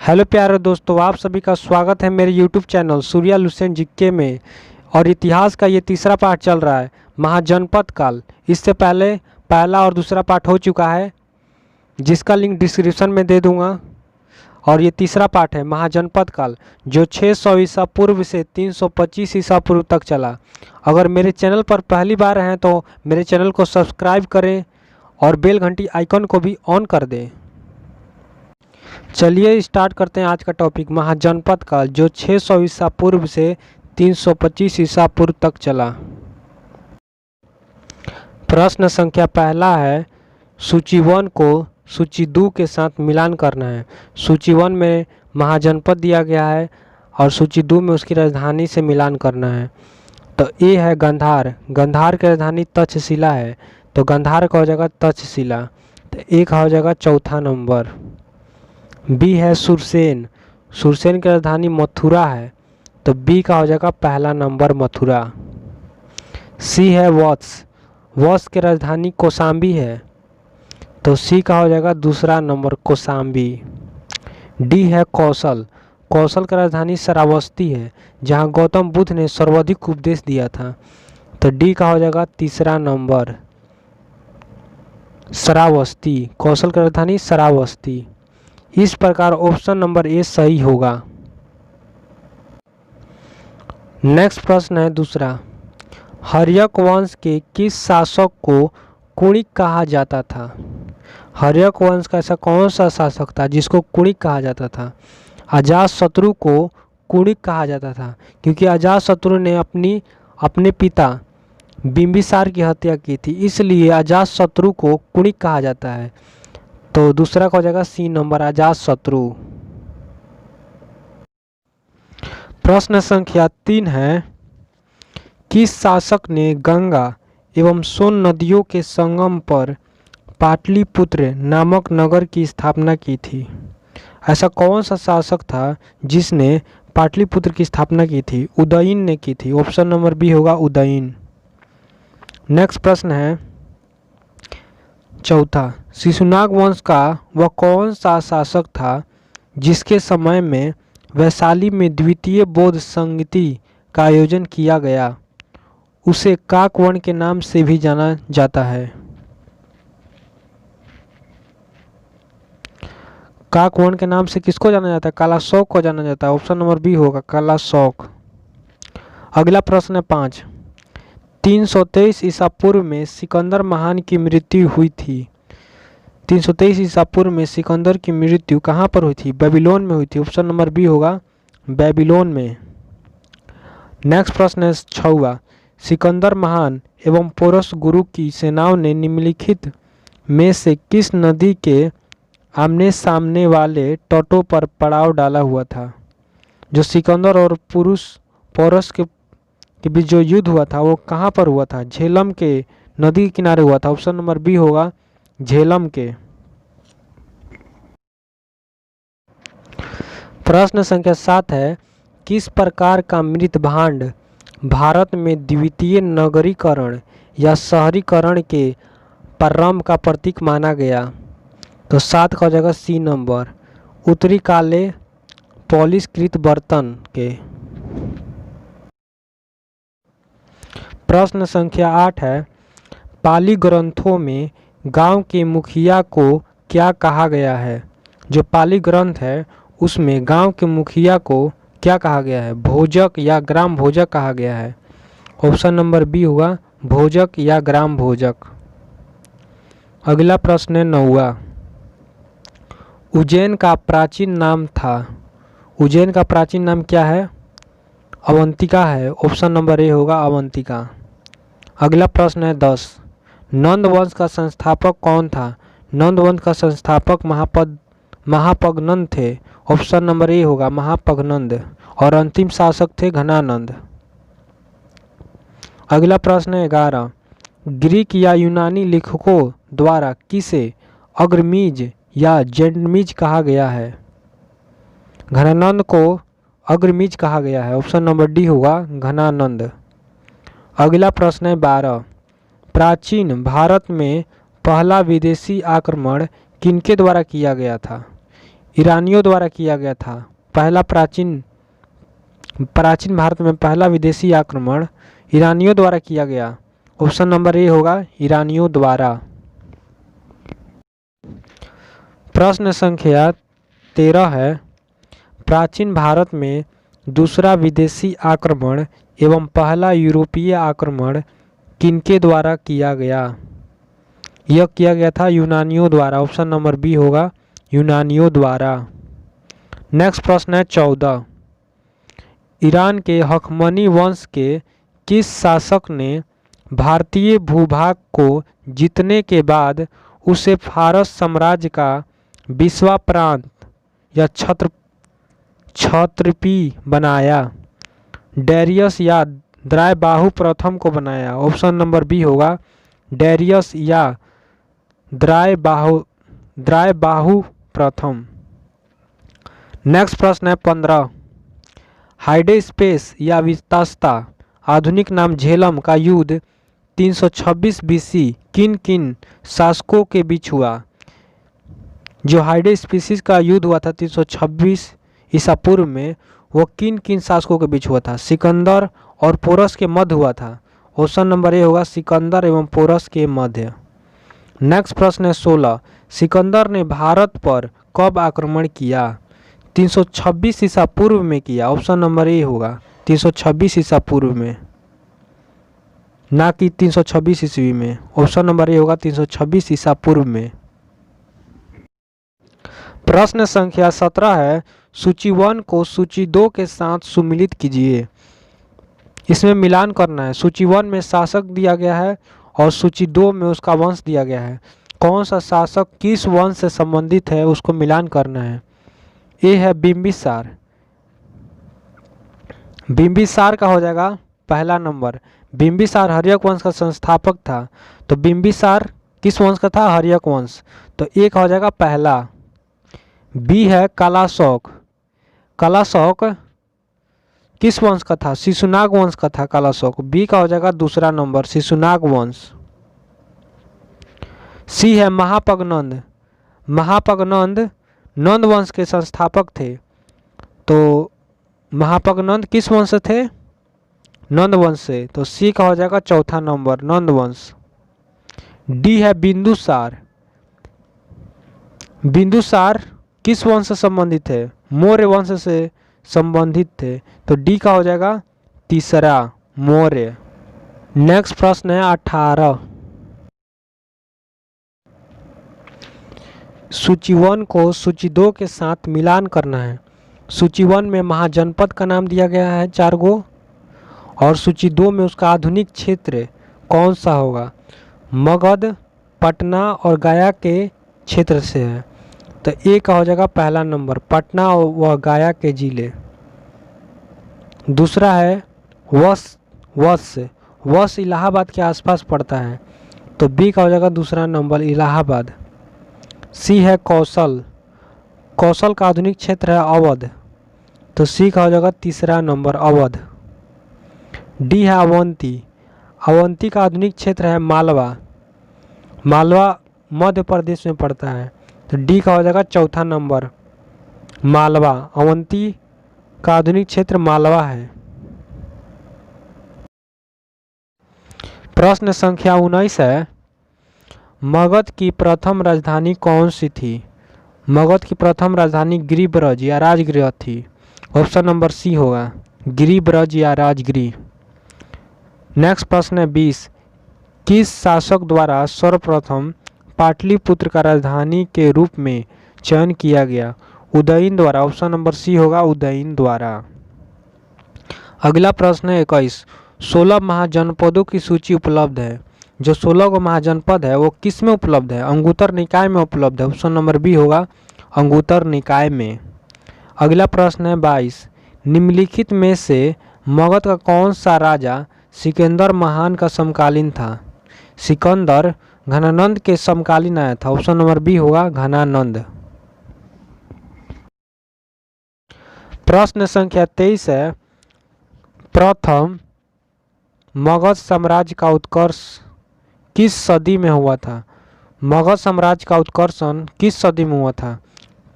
Hello प्यारे दोस्तों, आप सभी का स्वागत है मेरे YouTube channel Surya Lucent GK में। और इतिहास का ये तीसरा पार्ट चल रहा है, महाजनपद काल। इससे पहले पहला और दूसरा पार्ट हो चुका है, जिसका लिंक डिस्क्रिप्शन में दे दूंगा। और ये तीसरा पार्ट है महाजनपद काल, जो 600 ईसा पूर्व से 325 ईसा पूर्व तक चला। अगर मेरे चैनल पर पहली बार हैं तो मेरे चैनल को सब्सक्राइब करें और बेल घंटी आइकन को भी ऑन कर दें। चलिए स्टार्ट करते हैं आज का टॉपिक, महाजनपद काल, जो 600 ईसा पूर्व से 325 ईसा पूर्व तक चला। प्रश्न संख्या पहला है, सूची 1 को सूची 2 के साथ मिलान करना है। सूची 1 में महाजनपद दिया गया है और सूची 2 में उसकी राजधानी से मिलान करना है। तो ए है गंधार, गंधार की राजधानी तक्षशिला है, तो गंधार का हो जाएगा तक्षशिला, तो ए का हो जाएगा चौथा नंबर। बी है सुरसेन, सुरसेन की राजधानी मथुरा है, तो बी का हो जाएगा पहला नंबर मथुरा। सी है वत्स, वत्स की राजधानी कौशाम्बी है, तो सी का हो जाएगा दूसरा नंबर कौशाम्बी। डी है कौशल, कौशल की राजधानी श्रावस्ती है, जहां गौतम बुद्ध ने सर्वाधिक उपदेश दिया था, तो डी का हो जाएगा तीसरा नंबर श्रावस्ती, कौशल की राजधानी श्रावस्ती। इस प्रकार ऑप्शन नंबर ए सही होगा। नेक्स्ट प्रश्न है दूसरा, हर्यक वंश के किस शासक को कुणिक कहा जाता था? हर्यक वंश का ऐसा कौन सा शासक था जिसको कुणिक कहा जाता था? अजातशत्रु को कुणिक कहा जाता था क्योंकि अजातशत्रु ने अपने पिता बिंबिसार की हत्या की थी, इसलिए अजातशत्रु को कुणिक कहा जाता है। तो दूसरा का हो जाएगा सी नंबर अजातशत्रु। प्रश्न संख्या 3 है, किस शासक ने गंगा एवं सोन नदियों के संगम पर पाटलिपुत्र नामक नगर की स्थापना की थी? ऐसा कौन सा शासक था जिसने पाटलिपुत्र की स्थापना की थी? उदयन ने की थी, ऑप्शन नंबर बी होगा उदयन। नेक्स्ट प्रश्न है चौथा, शिशुनाग वंश का वह कौन सा शासक था जिसके समय में वैशाली में द्वितीय बौद्ध संगति का आयोजन किया गया? उसे काकवर्ण के नाम से भी जाना जाता है। काकवर्ण के नाम से किसको जाना जाता है? कालाशोक को जाना जाता है, ऑप्शन नंबर बी होगा कालाशोक। अगला प्रश्न है 5, 323 ईसा पूर्व में सिकंदर महान की मृत्यु हुई थी। 323 ईसा पूर्व में सिकंदर की मृत्यु कहाँ पर हुई थी? बेबीलोन में हुई थी, ऑप्शन नंबर बी होगा बेबीलोन में। नेक्स्ट प्रश्न है 6वां, सिकंदर महान एवं पोरस गुरु की सेनाओं ने निम्नलिखित में से किस नदी के आमने सामने वाले तटों पर पड़ाव डाला हुआ था? जो सिकंदर और पोरस के बीच जो युद्ध हुआ था वो कहाँ पर हुआ था? झेलम के नदी के किनारे हुआ था, ऑप्शन नंबर बी होगा झेलम के। प्रश्न संख्या 7 है, किस प्रकार का मृत भांड भारत में द्वितीय नगरीकरण या शहरीकरण के प्रारंभ का प्रतीक माना गया? तो 7 का हो जाएगा सी नंबर उत्तरी काले पॉलिशकृत बर्तन के। प्रश्न संख्या 8 है, पाली ग्रंथों में गांव के मुखिया को क्या कहा गया है? जो पाली ग्रंथ है उसमें गांव के मुखिया को क्या कहा गया है? भोजक या ग्राम भोजक कहा गया है, ऑप्शन नंबर बी होगा भोजक या ग्राम भोजक। अगला प्रश्न है 9वां, उज्जैन का प्राचीन नाम था। उज्जैन का प्राचीन नाम क्या है? अवंतिका है, ऑप्शन नंबर ए होगा अवंतिका। अगला प्रश्न है 10, नंद वंश का संस्थापक कौन था? नंद वंश का संस्थापक महापद्मनंद थे, ऑप्शन नंबर ए होगा महापद्मनंद। और अंतिम शासक थे घनानंद। अगला प्रश्न है 11, ग्रीक या यूनानी लेखकों द्वारा किसे अग्रमीज या जेनमीज कहा गया है? घनानंद को अग्रमीज कहा गया है, ऑप्शन नंबर डी होगा घनानंद। अगला प्रश्न है 12, प्राचीन भारत में पहला विदेशी आक्रमण किनके द्वारा किया गया था? ईरानियों द्वारा किया गया था। पहला प्राचीन भारत में पहला विदेशी आक्रमण ईरानियों द्वारा किया गया। ऑप्शन नंबर ए होगा ईरानियों द्वारा। प्रश्न संख्या 13 है, प्राचीन भारत में दूसरा विदेशी आक्रमण एवं पहला यूरोपीय आक्रमण किनके द्वारा किया गया? यह किया गया था यूनानियों द्वारा। ऑप्शन नंबर बी होगा यूनानियों द्वारा। नेक्स्ट प्रश्न है 14, ईरान के हखमनी वंश के किस शासक ने भारतीय भूभाग को जीतने के बाद उसे फारस साम्राज्य का बीसवां प्रांत या क्षत्रपी बनाया? डेरियस या द्रायबाहु प्रथम को बनाया। ऑप्शन नंबर बी होगा डेरियस या द्रायबाहु प्रथम। नेक्स्ट प्रश्न है 15, हाइडेस्पेस या विस्तास्ता आधुनिक नाम झेलम का युद्ध 326 बीसी किन किन शासकों के बीच हुआ? जो हाइडेस्पेसिस का युद्ध हुआ था 326 ईसा पूर्व में, वो किन किन शासकों के बीच हुआ था? सिकंदर और पोरस के मध्य हुआ था। ऑप्शन नंबर ए होगा सिकंदर एवं पोरस के मध्य। नेक्स्ट प्रश्न है 16, सिकंदर ने भारत पर कब आक्रमण किया? 326 ईसा पूर्व में किया। ऑप्शन नंबर ए होगा 326 ईसा पूर्व में, ना कि 326 ईस्वी में। ऑप्शन नंबर ए होगा 326 ईसा पूर्व में। प्रश्न संख्या 17 है, सूची 1 को सूची 2 के साथ सुमिलित कीजिए। इसमें मिलान करना है। सूची 1 में शासक दिया गया है और सूची 2 में उसका वंश दिया गया है। कौन सा शासक किस वंश से संबंधित है उसको मिलान करना है। ए है बिंबिसार। बिंबिसार का हो जाएगा पहला नंबर। बिंबिसार हर्यक वंश का संस्थापक था, तो बिंबिसार किस वंश का था? हर्यक वंश। तो ए का हो जाएगा पहला। बी है कालाशोक। कालाशोक किस वंश का था? शिशुनाग वंश का था कालाशोक। बी का हो जाएगा दूसरा नंबर शिशुनाग वंश। सी है महापगनंद। महापगनंद नंद वंश के संस्थापक थे, तो महापगनंद किस वंश से थे? नंद वंश से। तो सी का हो जाएगा चौथा नंबर नंद वंश। डी है बिंदुसार। बिंदुसार किस वंश से संबंधित है? मौर्य वंश से संबंधित थे, तो डी का हो जाएगा तीसरा मौर्य। नेक्स्ट प्रश्न है 18, सूची 1 को सूची 2 के साथ मिलान करना है। सूची 1 में महाजनपद का नाम दिया गया है 4 गो, और सूची 2 में उसका आधुनिक क्षेत्र कौन सा होगा? मगध, पटना और गया के क्षेत्र से है, तो ए का हो जाएगा पहला नंबर पटना व गया के जिले। दूसरा है वश इलाहाबाद के आसपास पड़ता है, तो बी का हो जाएगा दूसरा नंबर इलाहाबाद। सी है कौशल। कौशल का आधुनिक क्षेत्र है अवध, तो सी का हो जाएगा तीसरा नंबर अवध। डी है अवंती। अवंती का आधुनिक क्षेत्र है मालवा। मालवा मध्य प्रदेश में पड़ता है, तो डी का हो जाएगा चौथा नंबर मालवा। अवंती का आधुनिक क्षेत्र मालवा है। प्रश्न संख्या 19 है, मगध की प्रथम राजधानी कौन सी थी? मगध की प्रथम राजधानी गिरिब्रज या राजगृह थी। ऑप्शन नंबर सी होगा गिरिब्रज या राजगृह। नेक्स्ट प्रश्न है 20, किस शासक द्वारा सर्वप्रथम पाटलिपुत्र का राजधानी के रूप में चयन किया गया? उदयन द्वारा। ऑप्शन नंबर सी होगा उदयन द्वारा। अगला प्रश्न है 21, 16 महाजनपदों की सूची उपलब्ध है। जो 16 को महाजनपद है वो किस में उपलब्ध है? अंगुत्तर निकाय में उपलब्ध है। ऑप्शन नंबर बी होगा अंगुत्तर निकाय में। अगला प्रश्न है 22, निम्नलिखित में से मगध का कौन सा राजा सिकंदर महान का समकालीन था? सिकंदर घनानंद के समकालीन आया था। ऑप्शन नंबर बी होगा घनानंद। प्रश्न संख्या 23 है, प्रथम मगध साम्राज्य का उत्कर्ष किस सदी में हुआ था? मगध साम्राज्य का उत्कर्षण किस सदी में हुआ था?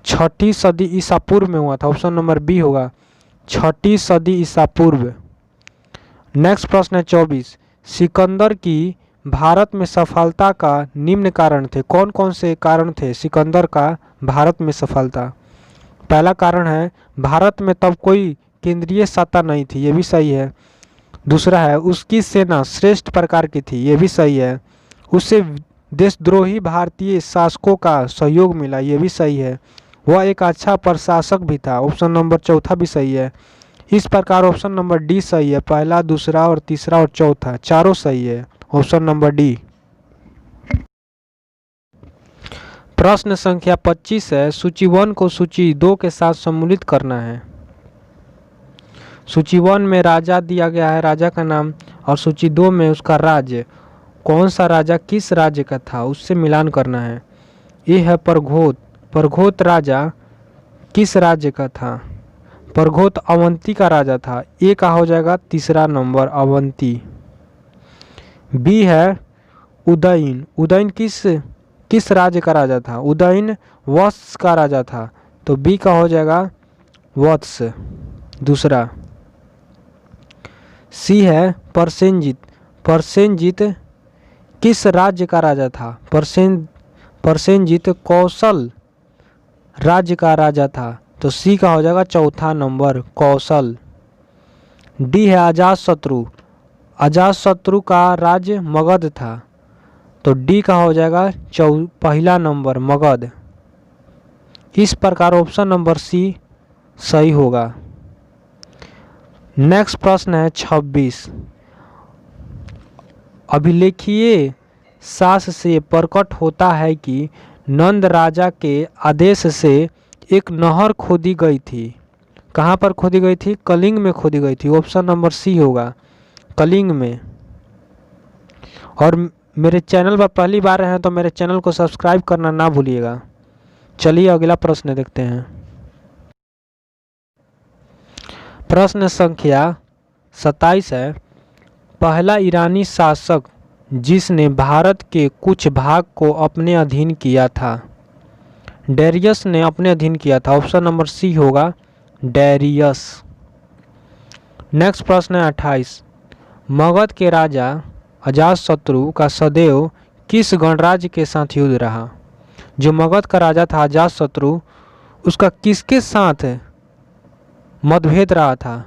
छठी सदी ईसा पूर्व में हुआ था। ऑप्शन नंबर बी होगा, छठी सदी ईसा पूर्व। नेक्स्ट प्रश्न है 24। सिकंदर की भारत में सफलता का निम्न कारण थे। कौन कौन से कारण थे सिकंदर का भारत में सफलता? पहला कारण है भारत में तब कोई केंद्रीय सत्ता नहीं थी, ये भी सही है। दूसरा है उसकी सेना श्रेष्ठ प्रकार की थी, ये भी सही है। उससे देशद्रोही भारतीय शासकों का सहयोग मिला, ये भी सही है। वह एक अच्छा प्रशासक भी था, ऑप्शन नंबर चौथा भी सही है। इस प्रकार ऑप्शन नंबर डी सही है। पहला, दूसरा और तीसरा और चौथा चारों सही है, ऑप्शन नंबर डी। प्रश्न संख्या 25 है। सूची 1 को सूची 2 के साथ सम्मिलित करना है। सूची 1 में राजा दिया गया है, राजा का नाम, और सूची 2 में उसका राज्य, कौन सा राजा किस राज्य का था उससे मिलान करना है। ये है परघोत। परघोत राजा किस राज्य का था? परघोत अवंती का राजा था। ए का हो जाएगा तीसरा नंबर अवंती। बी है उदयन। उदयन किस राज्य का राजा था? उदयन वत्स का राजा था, तो बी का हो जाएगा वत्स दूसरा। सी है परसेनजीत। परसेनजीत किस राज्य का राजा था? परसेनजीत कौशल राज्य का राजा था, तो सी का हो जाएगा चौथा नंबर कौशल। डी है अजातशत्रु। अजातशत्रु का राज्य मगध था, तो डी का हो जाएगा पहला नंबर मगध। इस प्रकार ऑप्शन नंबर सी सही होगा। नेक्स्ट प्रश्न है 26। अभिलेखीय साक्ष्य से प्रकट होता है कि नंद राजा के आदेश से एक नहर खोदी गई थी। कहाँ पर खोदी गई थी? कलिंग में खोदी गई थी, ऑप्शन नंबर सी होगा कलिंग में। और मेरे चैनल पर पहली बार हैं तो मेरे चैनल को सब्सक्राइब करना ना भूलिएगा। चलिए अगला प्रश्न देखते हैं। प्रश्न संख्या 27 है। पहला ईरानी शासक जिसने भारत के कुछ भाग को अपने अधीन किया था। डेरियस ने अपने अधीन किया था, ऑप्शन नंबर सी होगा डेरियस। नेक्स्ट प्रश्न है 28। मगध के राजा अजातशत्रु का सदैव किस गणराज्य के साथ युद्ध रहा? जो मगध का राजा था अजातशत्रु, उसका किसके साथ मतभेद रहा था?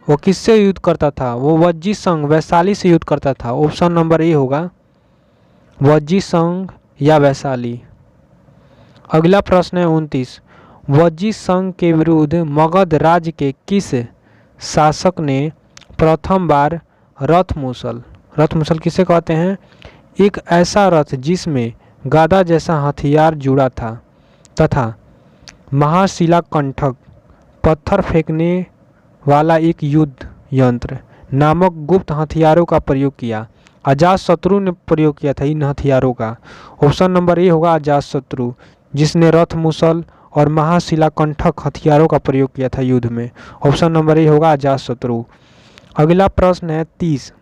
वो किससे युद्ध करता था? वो वज्जी संघ वैशाली से युद्ध करता था, ऑप्शन नंबर ए होगा वज्जी संघ या वैशाली। अगला प्रश्न है 29। वज्जी संघ के विरुद्ध मगध राज्य के किस शासक ने प्रथम बार रथ मूसल किसे कहते हैं? एक ऐसा रथ जिसमें गदा जैसा हथियार जुड़ा था तथा महाशिला कंठक पत्थर फेंकने वाला एक युद्ध यंत्र नामक गुप्त हथियारों का प्रयोग किया। अजातशत्रु ने प्रयोग किया था इन हथियारों का, ऑप्शन नंबर ए होगा अजातशत्रु, जिसने रथ मूसल और महाशिला कंठक हथियारों का प्रयोग किया था युद्ध में, ऑप्शन नंबर ए होगा अजातशत्रु। अगला प्रश्न है 30।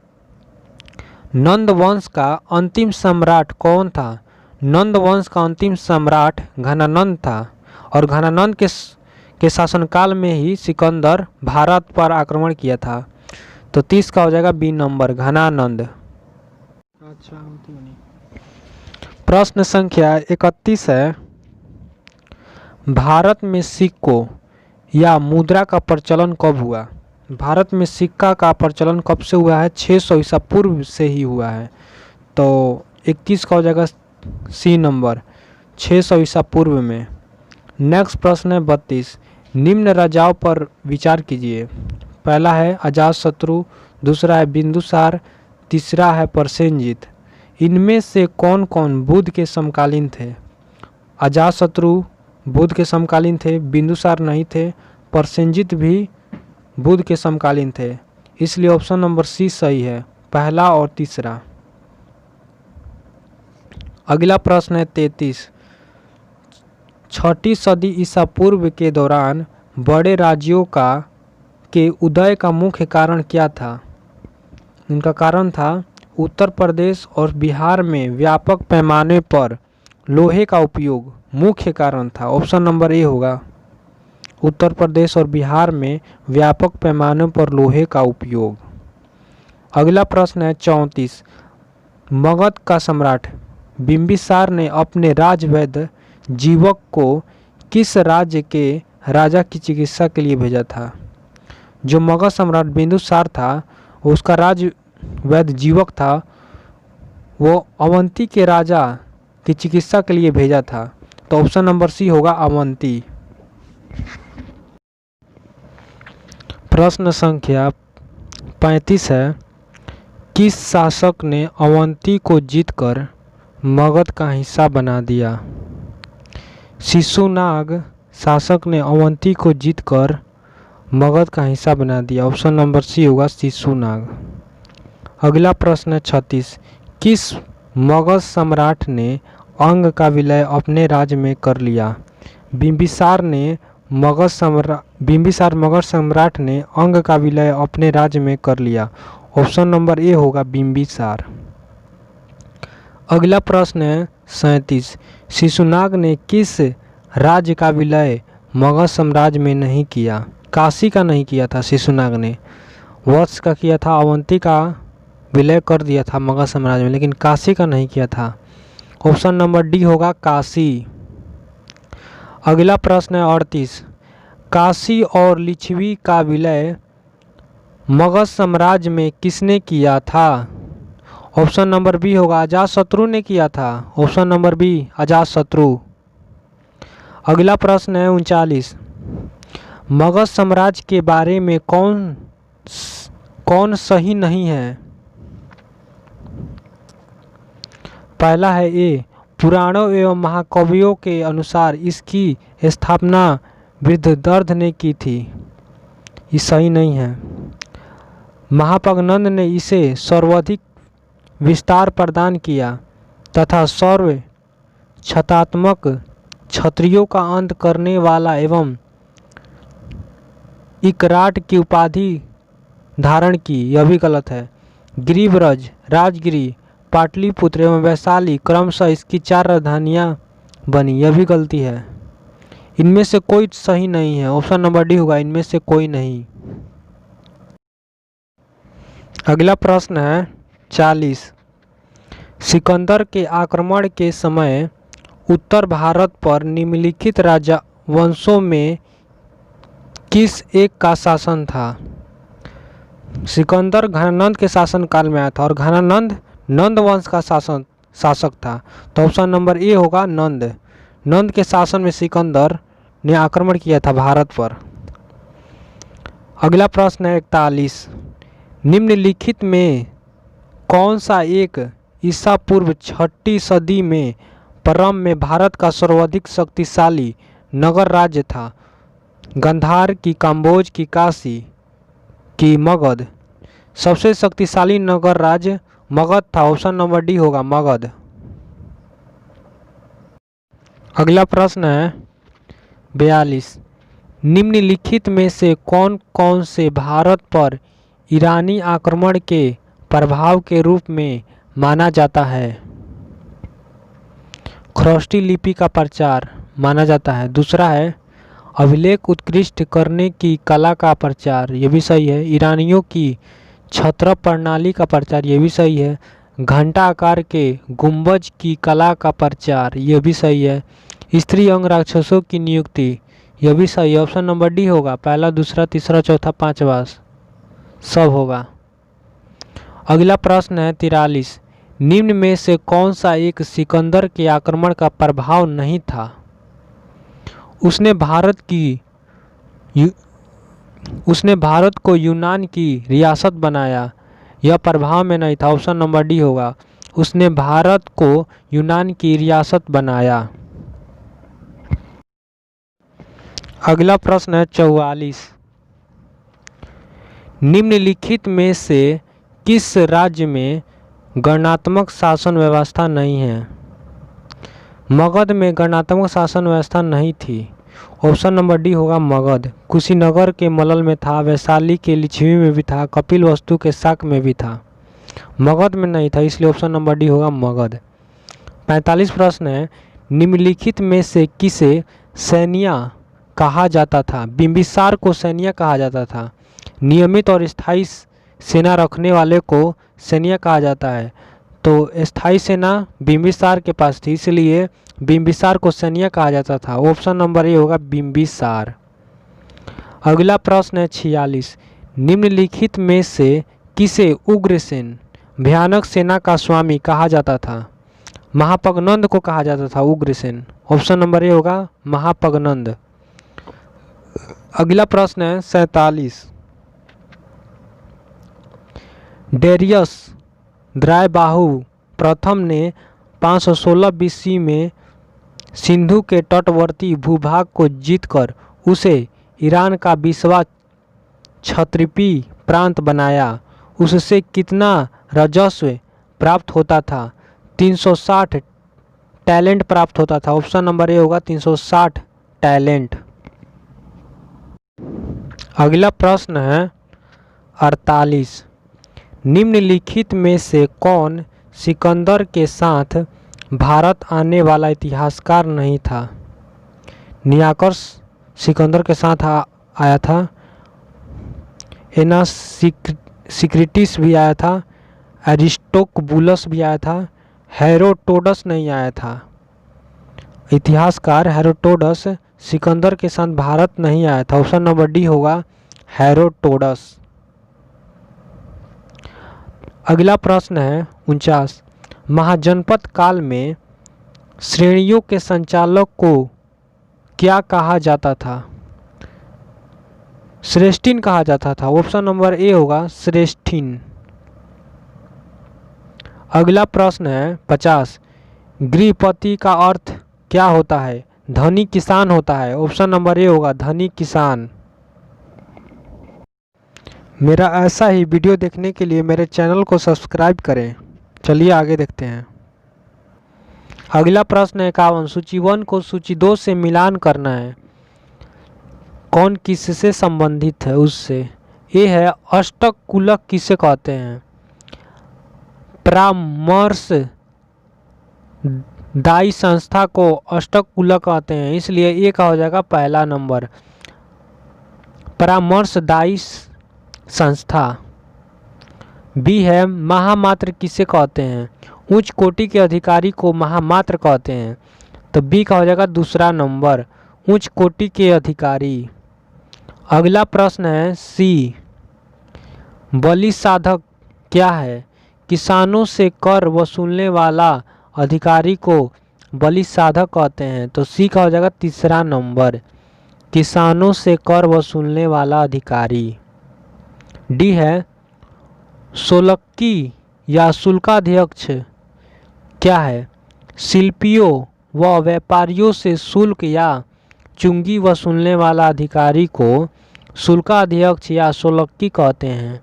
नंद वंश का अंतिम सम्राट कौन था? नंद वंश का अंतिम सम्राट घनानंद था, और घनानंद के शासनकाल में ही सिकंदर भारत पर आक्रमण किया था, तो 30 का हो जाएगा बी नंबर घनानंद। अच्छा, प्रश्न संख्या 31 है। भारत में सिक्कों या मुद्रा का प्रचलन कब हुआ? भारत में सिक्का का प्रचलन कब से हुआ है? 600 ईसा पूर्व से ही हुआ है, तो 31 का हो जाएगा सी नंबर 600 ईसा पूर्व में। नेक्स्ट प्रश्न है 32। निम्न राजाओं पर विचार कीजिए। पहला है अजातशत्रु, दूसरा है बिंदुसार, तीसरा है परसेनजीत। इनमें से कौन कौन बुद्ध के समकालीन थे? अजातशत्रु बुद्ध के समकालीन थे, बिंदुसार नहीं थे, परसेनजीत भी बुद्ध के समकालीन थे, इसलिए ऑप्शन नंबर सी सही है, पहला और तीसरा। अगला प्रश्न है 33। छठी सदी ईसा पूर्व के दौरान बड़े राज्यों के उदय का मुख्य कारण क्या था? इनका कारण था उत्तर प्रदेश और बिहार में व्यापक पैमाने पर लोहे का उपयोग मुख्य कारण था? ऑप्शन नंबर ए होगा उत्तर प्रदेश और बिहार में व्यापक पैमाने पर लोहे का उपयोग। अगला प्रश्न है 34। मगध का सम्राट बिंबिसार ने अपने राजवैद्य जीवक को किस राज्य के राजा की चिकित्सा के लिए भेजा था? जो मगध सम्राट बिंदुसार था उसका राजवैद्य जीवक था, वो अवंती के राजा की चिकित्सा के लिए भेजा था। तो ऑप्शन नंबर सी होगा अवंती। प्रश्न संख्या 35 है। किस शासक ने अवंती को जीतकर मगध का हिस्सा बना दिया? शिशुनाग शासक ने अवंती को जीतकर मगध का हिस्सा बना दिया। ऑप्शन नंबर सी होगा शिशुनाग। अगला प्रश्न है 36। किस मगध सम्राट ने अंग का विलय अपने राज्य में कर लिया? बिंबिसार मगध सम्राट ने अंग का विलय अपने राज्य में कर लिया। ऑप्शन नंबर ए होगा बिंबिसार। अगला प्रश्न है 37। शिशुनाग ने किस राज्य का विलय मगध साम्राज्य में नहीं किया? काशी का नहीं किया था शिशुनाग ने, वत्स का किया था, अवंती का विलय कर दिया था मगध साम्राज्य में, लेकिन काशी का नहीं किया था। ऑप्शन नंबर डी होगा काशी। अगला प्रश्न है 38। काशी और लिच्छवी का विलय मगध साम्राज्य में किसने किया था? ऑप्शन नंबर बी होगा अजातशत्रु ने किया था। Option number B Ajatashatru. अगला प्रश्न है 39। मगध साम्राज्य के बारे में कौन सही नहीं है? पहला है ए, पुराणों एवं महाकवियों के अनुसार इसकी स्थापना वृद्धदर्थ ने की थी, ये सही नहीं है। महापगनंद ने इसे सर्वाधिक विस्तार प्रदान किया तथा सर्व क्षतात्मक क्षत्रियों का अंत करने वाला एवं इकराट की उपाधि धारण की, यह भी गलत है। गिरिव्रज, राजगिरी, पाटलिपुत्र एवं वैशाली क्रमशः इसकी 4 राजधानियां बनी, यह भी गलती है। इनमें से कोई सही नहीं है। ऑप्शन नंबर डी होगा इनमें से कोई नहीं। अगला प्रश्न है 40। सिकंदर के आक्रमण के समय उत्तर भारत पर निम्नलिखित राजवंशों में किस एक का शासन था? सिकंदर घनानंद के शासन काल में आया था और घनानंद नंद वंश का शासक था। तो ऑप्शन नंबर ए होगा नंद। नंद के शासन में सिकंदर ने आक्रमण किया था भारत पर। अगला प्रश्न है 41। निम्नलिखित में कौन सा एक ईसा पूर्व 6ठी सदी में प्रारंभ में भारत का सर्वाधिक शक्तिशाली नगर राज्य था? गंधार की, काम्बोज की, काशी की, मगध? सबसे शक्तिशाली नगर राज्य मगध था। ऑप्शन नंबर डी होगा मगध। अगला प्रश्न है 42। निम्नलिखित में से कौन कौन से भारत पर ईरानी आक्रमण के प्रभाव के रूप में माना जाता है? ख्रोष्टी लिपि का प्रचार माना जाता है। दूसरा है अभिलेख उत्कृष्ट करने की कला का प्रचार, ये भी सही है। ईरानियों की छत्र प्रणाली का प्रचार, ये भी सही है। घंटा आकार के गुंबज की कला का प्रचार, ये भी सही है। स्त्री अंग राक्षसों की नियुक्ति, यह भी सही है। ऑप्शन नंबर डी होगा पहला, दूसरा, तीसरा, चौथा, पांचवा सब होगा। अगला प्रश्न है 43। निम्न में से कौन सा एक सिकंदर के आक्रमण का प्रभाव नहीं था? उसने भारत को यूनान की रियासत बनाया, यह प्रभाव में नहीं था। ऑप्शन नंबर डी होगा उसने भारत को यूनान की रियासत बनाया। अगला प्रश्न है 44। निम्नलिखित में से किस राज्य में गणनात्मक शासन व्यवस्था नहीं है? मगध में गणनात्मक शासन व्यवस्था नहीं थी। ऑप्शन नंबर डी होगा मगध। कुशीनगर के मलल में था, वैशाली के लिच्छवी में भी था, कपिलवस्तु के शाक में भी था, मगध में नहीं था, इसलिए ऑप्शन नंबर डी होगा मगध। 45 प्रश्न है। निम्नलिखित में से किसे सैन्य कहा जाता था? बिंबिसार को सैन्य कहा जाता था। नियमित और स्थायी सेना रखने वाले को सैन्य कहा जाता है। तो स्थायी सेना बिंबिसार के पास थी, इसलिए बिंबिसार को सैन्य कहा जाता था। ऑप्शन नंबर ए होगा बिंबिसार। अगला प्रश्न है 46। निम्नलिखित में से किसे उग्रसेन भयानक सेना का स्वामी कहा जाता था? महापगनंद को कहा जाता था उग्रसेन। ऑप्शन नंबर ए होगा महापगनंद। अगला प्रश्न है 47। डेरियस द्रायबाहु प्रथम ने 516 बीसी में सिंधु के तटवर्ती भूभाग को जीतकर उसे ईरान का 20वां क्षत्रिपी प्रांत बनाया। उससे कितना राजस्व प्राप्त होता था? 360 टैलेंट प्राप्त होता था। ऑप्शन नंबर ए होगा 360 टैलेंट। अगला प्रश्न है 48। निम्नलिखित में से कौन सिकंदर के साथ भारत आने वाला इतिहासकार नहीं था? नियाकर्स सिकंदर के साथ आया था। एनासिक्रिटिस भी आया था। एरिस्टोबुलस भी आया था। हेरोडोटस नहीं आया था। इतिहासकार हेरोडोटस सिकंदर के साथ भारत नहीं आया था। ऑप्शन नंबर डी होगा हेरोडोटस। अगला प्रश्न है 49। महाजनपद काल में श्रेणियों के संचालक को क्या कहा जाता था? श्रेष्ठिन कहा जाता था। ऑप्शन नंबर ए होगा श्रेष्ठिन। अगला प्रश्न है 50। गृहपति का अर्थ क्या होता है? धनी किसान होता है। ऑप्शन नंबर ए होगा धनी किसान। मेरा ऐसा ही वीडियो देखने के लिए मेरे चैनल को सब्सक्राइब करें। चलिए आगे देखते हैं। अगला प्रश्न है 51। सूची 1 को सूची 2 से मिलान करना है। कौन किससे संबंधित है उससे? ये है अष्टक कुलक किसे कहते हैं? परामर्श दायी संस्था को अष्टक कुलक कहते हैं, इसलिए ये का हो जाएगा पहला नंबर परामर्शदायी संस्था। बी है महामात्र किसे कहते हैं? उच्च कोटि के अधिकारी को महामात्र कहते हैं, तो बी का हो जाएगा दूसरा नंबर उच्च कोटि के अधिकारी। अगला प्रश्न है सी। बलि साधक क्या है? किसानों से कर वसूलने वाला अधिकारी को बलि साधक कहते हैं, तो सी का हो जाएगा तीसरा नंबर किसानों से कर वसूलने वाला अधिकारी। डी है सोलक्की या शुल्काध्यक्ष क्या है? शिल्पियों व व्यापारियों से शुल्क या चुंगी वसूलने वाला अधिकारी को शुल्काध्यक्ष या सोलक्की कहते हैं,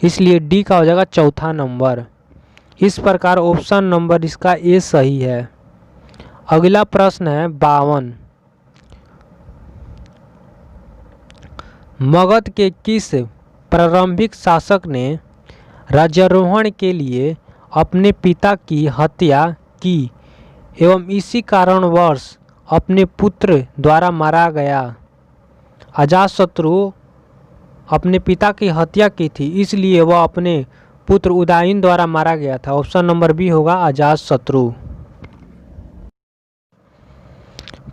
इसलिए डी का हो जाएगा चौथा नंबर। इस प्रकार ऑप्शन नंबर इसका ए सही है। अगला प्रश्न है 52। मगध के किस प्रारंभिक शासक ने राज्यारोहण के लिए अपने पिता की हत्या की एवं इसी कारणवश अपने पुत्र द्वारा मारा गया? अजातशत्रु अपने पिता की हत्या की थी, इसलिए वह अपने पुत्र उदयन द्वारा मारा गया था। ऑप्शन नंबर बी होगा अजातशत्रु।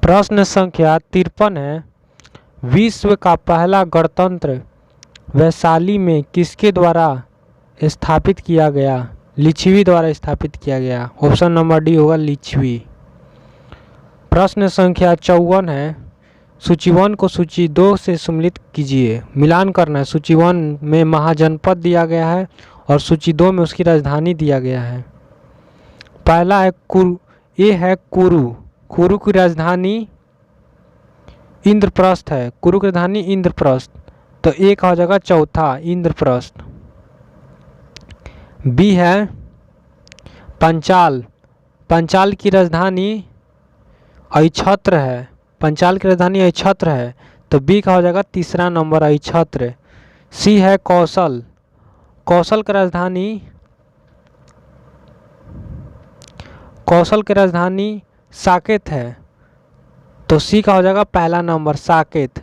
प्रश्न संख्या 53 है। विश्व का पहला गणतंत्र वैशाली में किसके द्वारा स्थापित किया गया? लिच्छवी द्वारा स्थापित किया गया। ऑप्शन नंबर डी होगा लिच्छवी। प्रश्न संख्या 54 है। सूची 1 को सूची 2 से सम्मिलित कीजिए। मिलान करना है। सूची 1 में महाजनपद दिया गया है और सूची 2 में उसकी राजधानी दिया गया है। पहला है कुरु। ये है कुरु। कुरु की राजधानी इंद्रप्रस्थ है। कुरु की राजधानी इंद्रप्रस्थ, तो एक हो जाएगा चौथा इंद्रप्रस्थ। बी है पंचाल। पंचाल की राजधानी अहिछत्र है। पंचाल की राजधानी अहिछत्र है, तो बी का हो जाएगा तीसरा नंबर अहिछत्र। सी है कौशल। कौशल की राजधानी साकेत है तो सी का हो जाएगा पहला नंबर साकेत।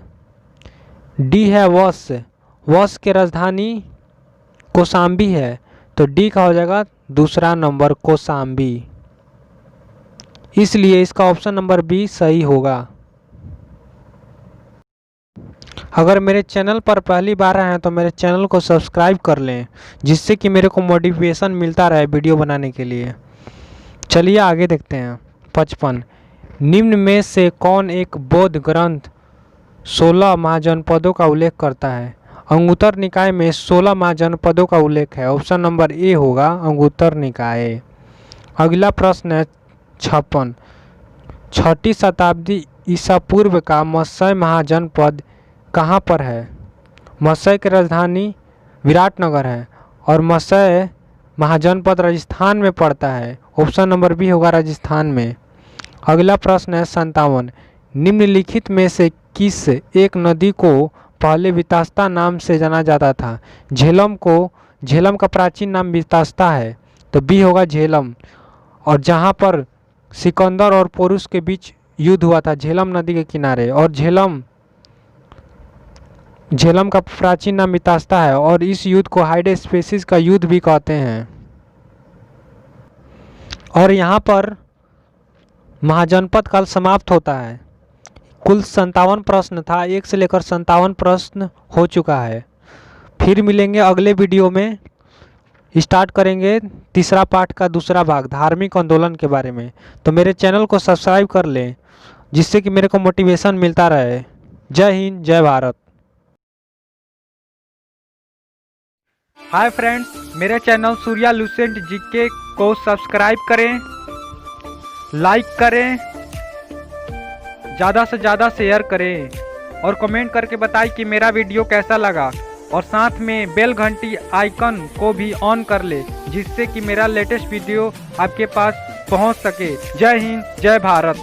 डी है वश, वश की राजधानी कौशाम्बी है तो डी का हो जाएगा दूसरा नंबर कौशाम्बी। इसलिए इसका ऑप्शन नंबर बी सही होगा। अगर मेरे चैनल पर पहली बार आए हैं तो मेरे चैनल को सब्सक्राइब कर लें, जिससे कि मेरे को मोटिवेशन मिलता रहे वीडियो बनाने के लिए। चलिए आगे देखते हैं। 55 निम्न में से कौन एक बौद्ध ग्रंथ 16 महाजनपदों का उल्लेख करता है? अंगुत्तर निकाय में 16 महाजनपदों का उल्लेख है। ऑप्शन नंबर ए होगा अंगुत्तर निकाय। अगला प्रश्न है 56 छठी शताब्दी ईसा पूर्व का मत्स्य महाजनपद कहाँ पर है? मत्स्य की राजधानी विराटनगर है और मत्स्य महाजनपद राजस्थान में पड़ता है। ऑप्शन नंबर बी होगा राजस्थान में। अगला प्रश्न है 57 निम्नलिखित में से किस एक नदी को पहले वितास्ता नाम से जाना जाता था? झेलम का प्राचीन नाम वितास्ता है तो बी होगा झेलम। और जहाँ पर सिकंदर और पोरुस के बीच युद्ध हुआ था झेलम नदी के किनारे, और झेलम का प्राचीन नाम वितास्ता है और इस युद्ध को हाइडेस्पेसिस का युद्ध भी कहते हैं। और यहाँ पर महाजनपद काल समाप्त होता है। कुल 57 प्रश्न था, 1 से लेकर 57 प्रश्न हो चुका है। फिर मिलेंगे अगले वीडियो में। स्टार्ट करेंगे तीसरा पाठ का दूसरा भाग धार्मिक आंदोलन के बारे में। तो मेरे चैनल को सब्सक्राइब कर लें, जिससे कि मेरे को मोटिवेशन मिलता रहे। जय हिंद, जय भारत। हाय फ्रेंड्स, मेरे चैनल सूर्या लुसेंट जीके को सब्सक्राइब करें, लाइक करें, ज़्यादा से ज़्यादा शेयर करें और कमेंट करके बताएं कि मेरा वीडियो कैसा लगा। और साथ में बेल घंटी आइकन को भी ऑन कर ले, जिससे कि मेरा लेटेस्ट वीडियो आपके पास पहुंच सके। जय हिंद, जय भारत।